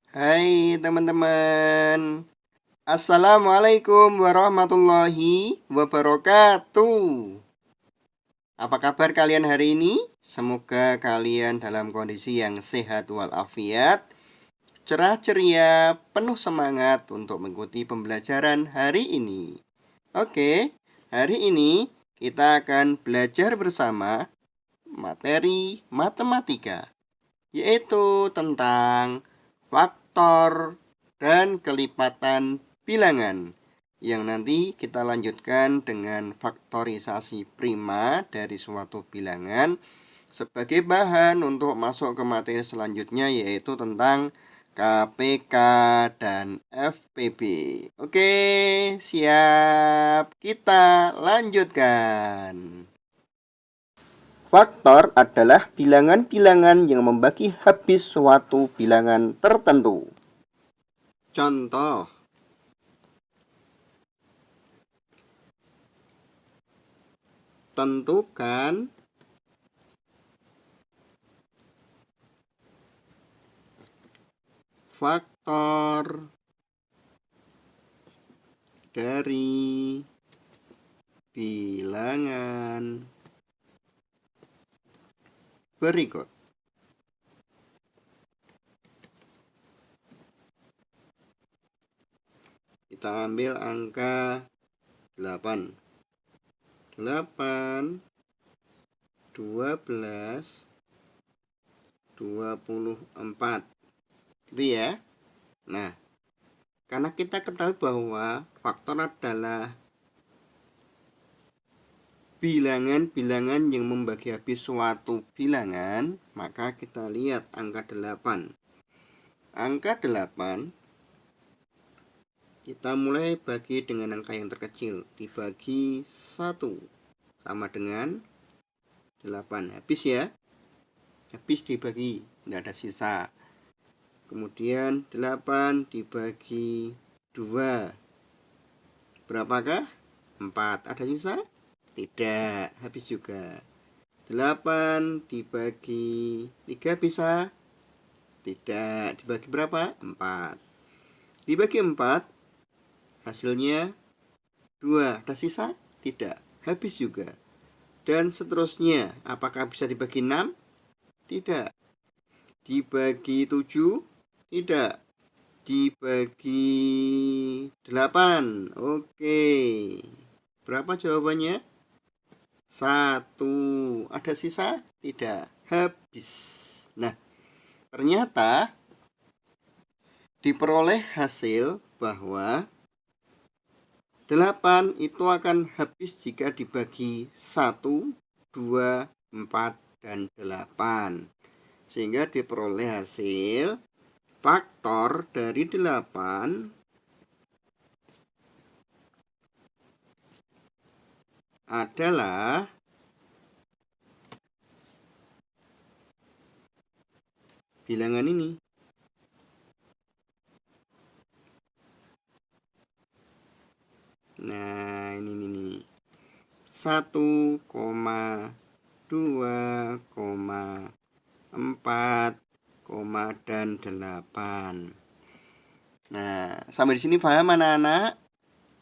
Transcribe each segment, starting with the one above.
Hai teman-teman, Assalamualaikum warahmatullahi wabarakatuh. Apa kabar kalian hari ini? Semoga kalian dalam kondisi yang sehat walafiat, cerah ceria, penuh semangat untuk mengikuti pembelajaran hari ini. Oke, hari ini kita akan belajar bersama materi matematika, yaitu tentang faktor dan kelipatan bilangan, yang nanti kita lanjutkan dengan faktorisasi prima dari suatu bilangan sebagai bahan untuk masuk ke materi selanjutnya, yaitu tentang KPK dan FPB. Oke, siap, kita lanjutkan. Faktor adalah bilangan-bilangan yang membagi habis suatu bilangan tertentu. Contoh, tentukan faktor dari bilangan berikut. Kita ambil angka 8. 8, 12, 24. Gitu ya. Nah, karena kita ketahui bahwa faktor adalah bilangan-bilangan yang membagi habis suatu bilangan, maka kita lihat angka 8. Angka 8 kita mulai bagi dengan angka yang terkecil, dibagi 1 sama dengan 8. Habis ya. Habis dibagi, tidak ada sisa. Kemudian 8 dibagi 2. Berapakah? 4. Ada sisa? Tidak, habis juga. 8 dibagi 3 bisa? Tidak. Dibagi berapa? 4. Dibagi 4, hasilnya 2. Ada sisa? Tidak, habis juga. Dan seterusnya, apakah bisa dibagi 6? Tidak. Dibagi 7? Tidak. Dibagi 8? Oke. Berapa jawabannya? 1. Ada sisa? Tidak, habis. Nah, ternyata diperoleh hasil bahwa 8 itu akan habis jika dibagi 1, 2, 4, dan 8. Sehingga diperoleh hasil faktor dari 8 adalah bilangan ini. Nah, ini 1, 2, 4, dan 8. Nah, sampai di sini paham anak-anak?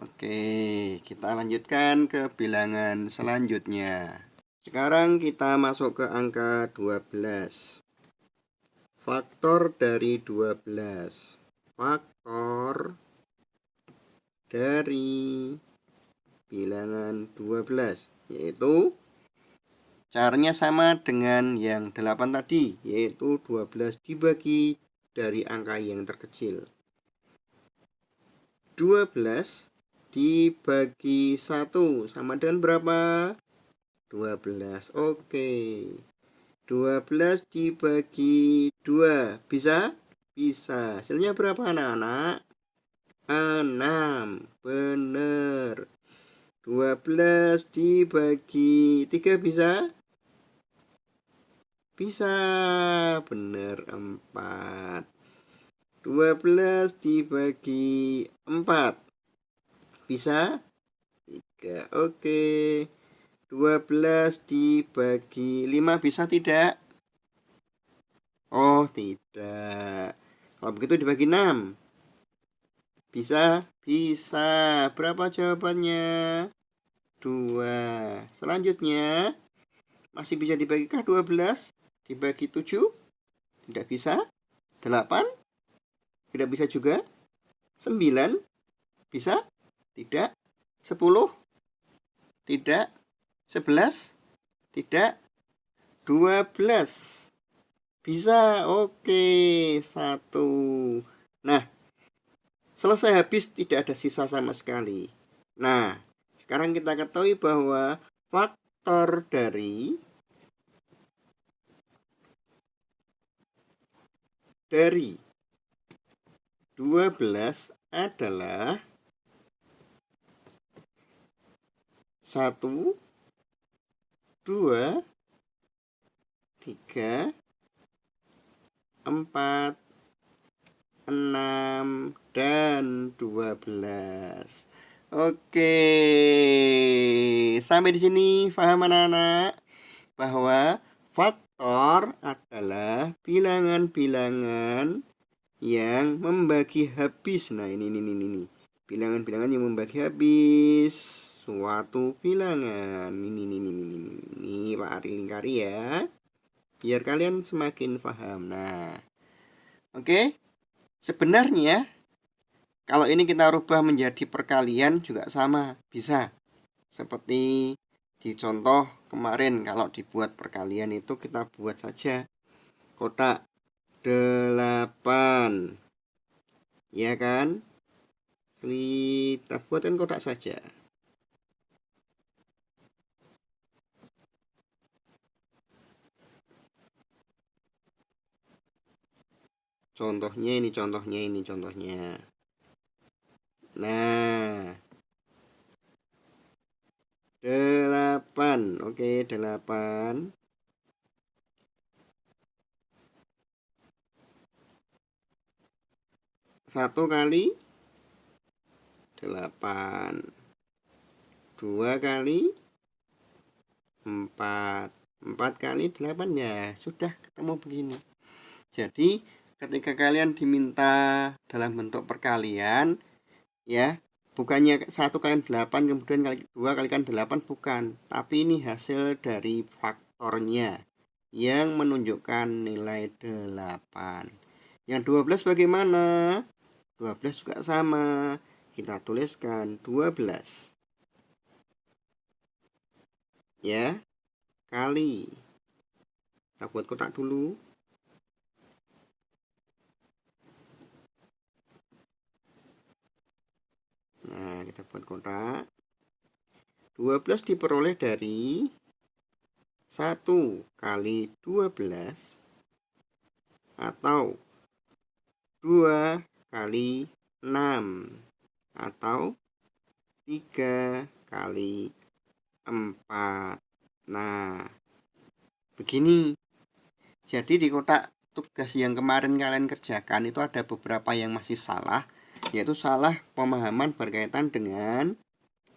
Oke, kita lanjutkan ke bilangan selanjutnya. Sekarang kita masuk ke angka 12. Faktor dari 12. Faktor dari bilangan 12, yaitu caranya sama dengan yang 8 tadi, yaitu 12 dibagi dari angka yang terkecil. 12 dibagi 1 sama dengan berapa? 12. Oke. 12 dibagi 2 bisa? Bisa. Hasilnya berapa anak-anak? 6. Bener. 12 dibagi 3 bisa? Bisa. Bener, 4. 12 dibagi 4 bisa? 3. Oke. 12 dibagi 5 bisa tidak? Oh, tidak. Kalau begitu dibagi 6. Bisa? Bisa. Berapa jawabannya? 2. Selanjutnya, masih bisa dibagikah 12? Dibagi 7? Tidak bisa. 8? Tidak bisa juga. 9? Bisa? Tidak. 10? Tidak. 11? Tidak. 12? Bisa. Oke. 1. Nah, selesai habis, tidak ada sisa sama sekali. Nah, sekarang kita ketahui bahwa faktor dari 12 adalah 1, 2, 3, 4, 6, dan 12. Oke. Sampai di sini paham anak-anak bahwa faktor adalah bilangan-bilangan yang membagi habis. Nah, ini. Bilangan-bilangan yang membagi habis suatu bilangan. Ini Pak Ari lingkari ya. Biar kalian semakin paham. Nah, oke. Sebenarnya kalau ini kita rubah menjadi perkalian juga sama, bisa. Seperti di contoh kemarin, kalau dibuat perkalian itu kita buat saja kotak 8. Ya kan? Kita buatkan kotak saja. Contohnya ini, contohnya. Nah, 8. Oke, 8. 1 kali 8. 2 kali 4. 4 kali 8 ya. Sudah ketemu begini. Jadi, ketika kalian diminta dalam bentuk perkalian, ya, bukannya 1 kali 8 kemudian kali 2 kalikan 8, bukan. Tapi ini hasil dari faktornya yang menunjukkan nilai 8. Yang 12 bagaimana? 12 juga sama. Kita tuliskan 12. Ya, kali. Kita buat kotak dulu. Nah, kita buat kotak. 12 diperoleh dari 1 kali 12 atau 2 kali 6 atau 3 kali 4. Nah, begini. Jadi di kotak tugas yang kemarin kalian kerjakan itu ada beberapa yang masih salah, yaitu salah pemahaman berkaitan dengan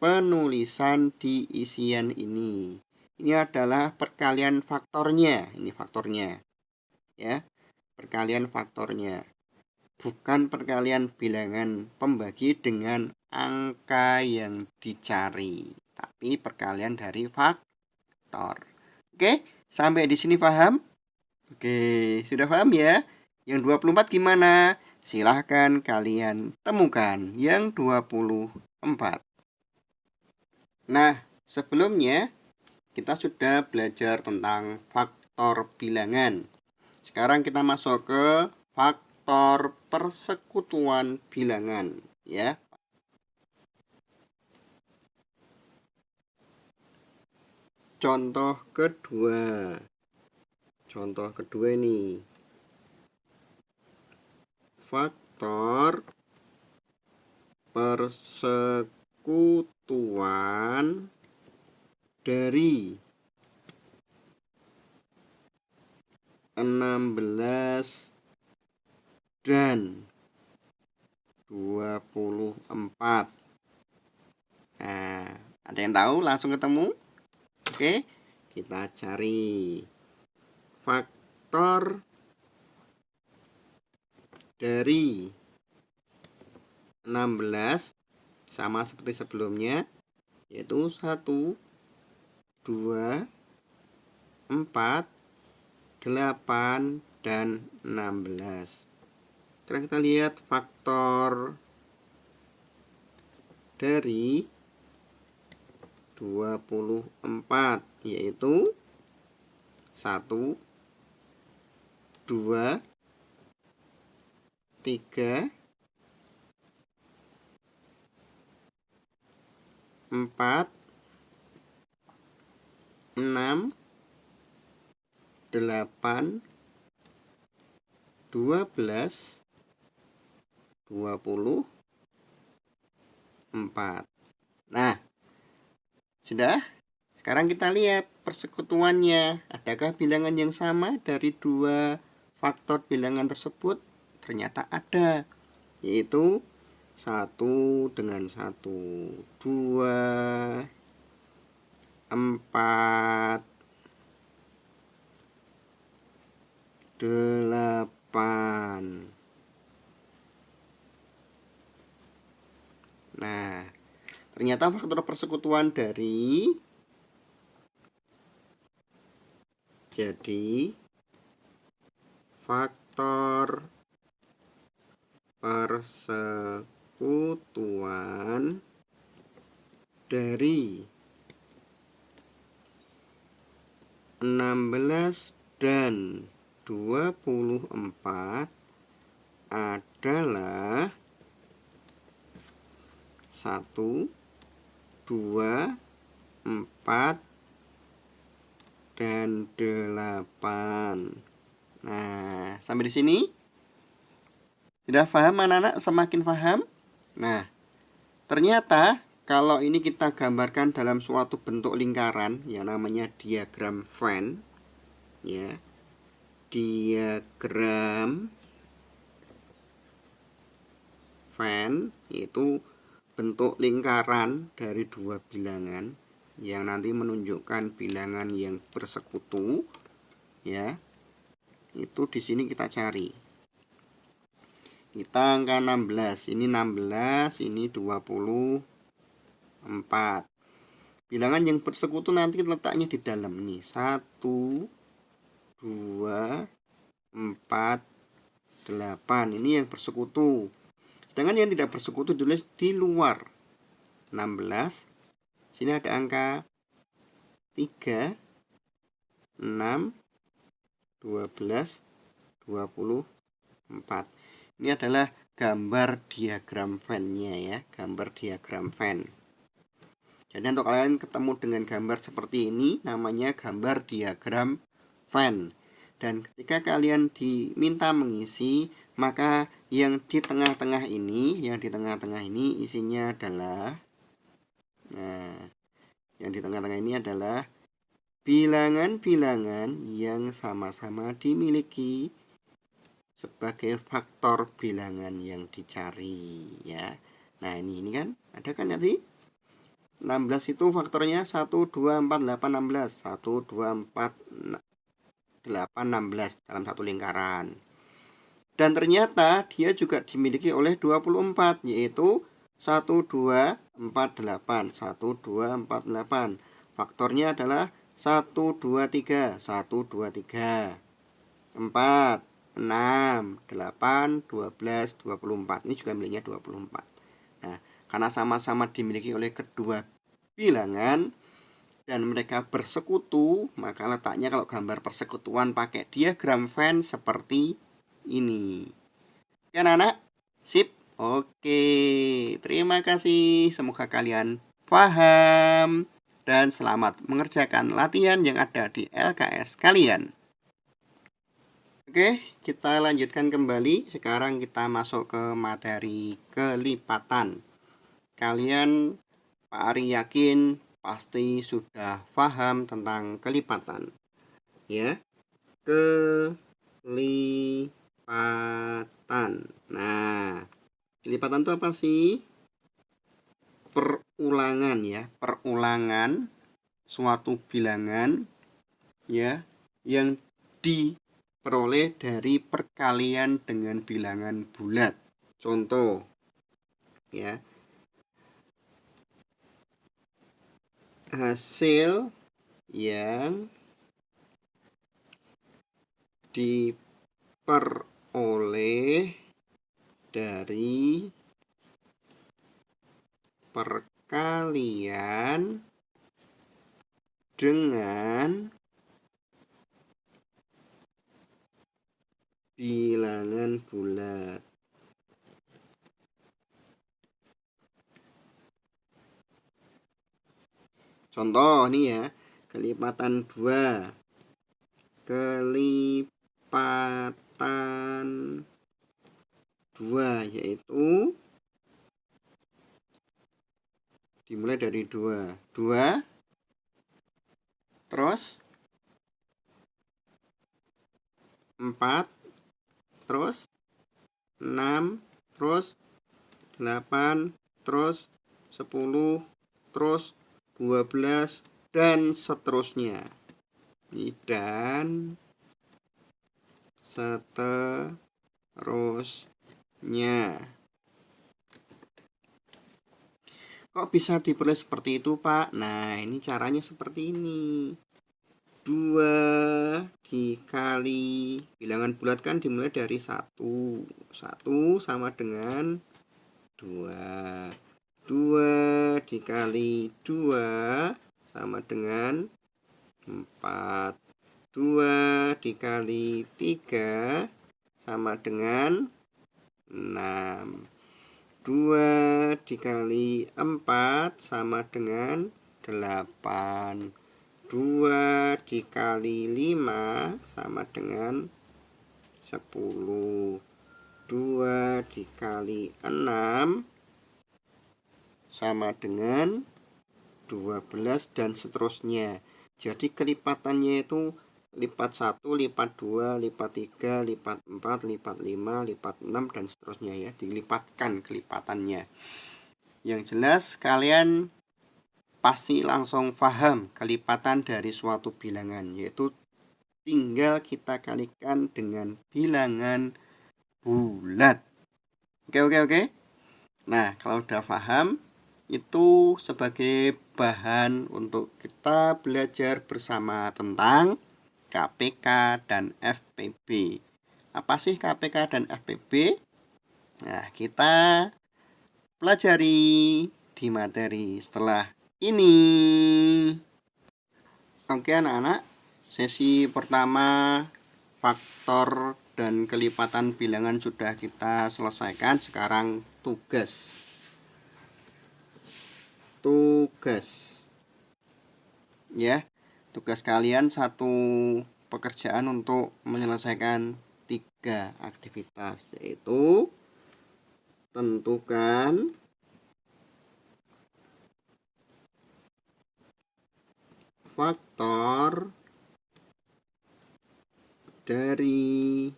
penulisan di isian ini. Ini adalah perkalian faktornya. Ini faktornya. Ya, perkalian faktornya. Bukan perkalian bilangan pembagi dengan angka yang dicari, tapi perkalian dari faktor. Oke, sampai di sini paham? Oke, sudah paham ya? Yang 24 gimana? Silahkan kalian temukan yang 24. Nah, sebelumnya kita sudah belajar tentang faktor bilangan. Sekarang kita masuk ke faktor persekutuan bilangan, ya. Contoh kedua. Contoh kedua ini. Faktor persekutuan dari 16 dan 24. Nah, ada yang tahu? Langsung ketemu? Oke, kita cari faktor dari 16 sama seperti sebelumnya, yaitu 1, 2, 4, 8, dan 16. Sekarang kita lihat faktor dari 24, yaitu 1, 2, 3, 4, 6, 8, 12, 24. Nah, sudah. Sekarang kita lihat persekutuannya. Adakah bilangan yang sama dari dua faktor bilangan tersebut? Ternyata ada, yaitu 1 dengan 1, 2, 4, 8. Nah, ternyata faktor persekutuan dari faktor persekutuan dari 16 dan 24 adalah 1, 2, 4, dan 8. Nah, sampai di sini sudah paham anak-anak? Semakin paham? Nah, ternyata kalau ini kita gambarkan dalam suatu bentuk lingkaran yang namanya diagram Venn, ya. Diagram Venn itu bentuk lingkaran dari dua bilangan yang nanti menunjukkan bilangan yang bersekutu, ya. Itu di sini kita cari. Kita angka 16, ini 16, ini 24. Bilangan yang bersekutu nanti letaknya di dalam nih. 1, 2, 4, 8. Ini yang bersekutu. Sedangkan yang tidak bersekutu ditulis di luar. 16. Sini ada angka 3, 6, 12, 24. Ini adalah gambar diagram Venn-nya ya, gambar diagram Venn. Jadi untuk kalian ketemu dengan gambar seperti ini namanya gambar diagram Venn. Dan ketika kalian diminta mengisi, maka yang di tengah-tengah ini, isinya adalah, nah, yang di tengah-tengah ini adalah bilangan-bilangan yang sama-sama dimiliki sebagai faktor bilangan yang dicari ya. Nah, ini kan ada kan tadi 16 itu faktornya 1, 2, 4, 8, 16. 1, 2, 4, 8, 16 dalam satu lingkaran. Dan ternyata dia juga dimiliki oleh 24, yaitu 1, 2, 4, 8. 1, 2, 4, 8. Faktornya adalah 1, 2, 3. 1, 2, 3. 4, 6, 8, 12, 24. Ini juga miliknya 24. Nah, karena sama-sama dimiliki oleh kedua bilangan dan mereka bersekutu, maka letaknya kalau gambar persekutuan pakai diagram Venn seperti ini. Ya anak-anak? Sip. Oke, terima kasih. Semoga kalian paham dan selamat mengerjakan latihan yang ada di LKS kalian. Oke, kita lanjutkan kembali. Sekarang kita masuk ke materi kelipatan. Kalian, Pak Ari yakin pasti sudah paham tentang kelipatan. Ya. Kelipatan. Nah, kelipatan itu apa sih? Perulangan ya, perulangan suatu bilangan ya yang diperoleh dari perkalian dengan bilangan bulat. Contoh ya, hasil yang diperoleh dari perkalian dengan bilangan bulat. Contoh nih ya, kelipatan 2. Kelipatan 2 yaitu dimulai dari 2. 2 terus 4 terus 6 terus 8 terus 10 terus 12 dan seterusnya. Dan seterusnya. Kok bisa diperoleh seperti itu, Pak? Nah, ini caranya seperti ini. 2 dikali bilangan bulat kan dimulai dari 1. 1 sama dengan 2. 2 dikali 2 sama dengan 4. 2 dikali 3 sama dengan 6. 2 dikali 4 sama dengan 8. 2 dikali 5 sama dengan 10. 2 dikali 6 sama dengan 12 dan seterusnya. Jadi kelipatannya itu lipat 1, lipat 2, lipat 3, lipat 4, lipat 5, lipat 6 dan seterusnya ya. Dilipatkan kelipatannya. Yang jelas kalian pasti langsung paham kelipatan dari suatu bilangan, yaitu tinggal kita kalikan dengan bilangan bulat. Oke. Nah, kalau udah paham, itu sebagai bahan untuk kita belajar bersama tentang KPK dan FPB. Apa sih KPK dan FPB? Nah, kita pelajari di materi setelah ini. Oke anak-anak, sesi pertama faktor dan kelipatan bilangan sudah kita selesaikan. Sekarang tugas. Ya, tugas kalian satu pekerjaan untuk menyelesaikan 3 aktivitas, yaitu tentukan faktor dari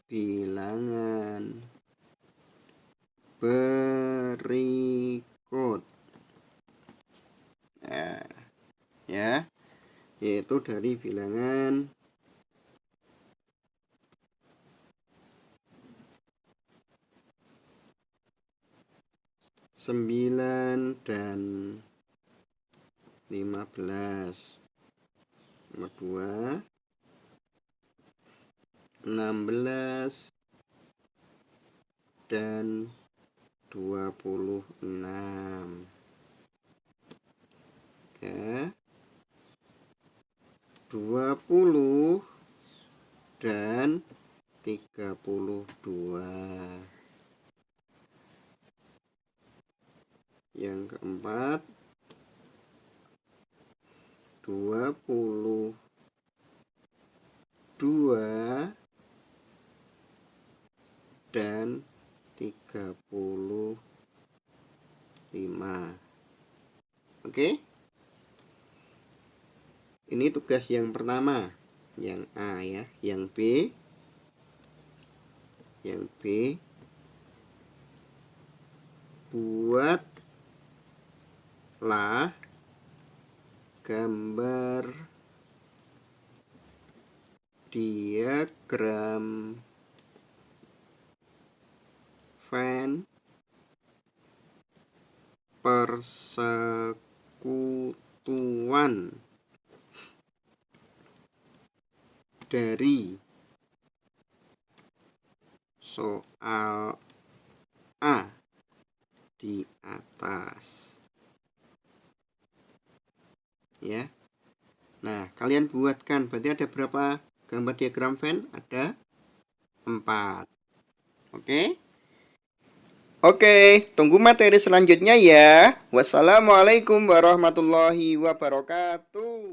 bilangan berikut. Nah, ya, yaitu dari bilangan 9 dan 15. Nomor 2, 16 dan 26. Ya, 20 dan 32. Yang keempat, 22 dan 35. Oke? Ini tugas yang pertama, yang A ya, yang B buatlah gambar diagram Venn persekutuan dari soal A di atas. Ya. Nah, kalian buatkan. Berarti ada berapa gambar diagram Venn? Ada 4. Oke? Oke, tunggu materi selanjutnya ya. Wassalamualaikum warahmatullahi wabarakatuh.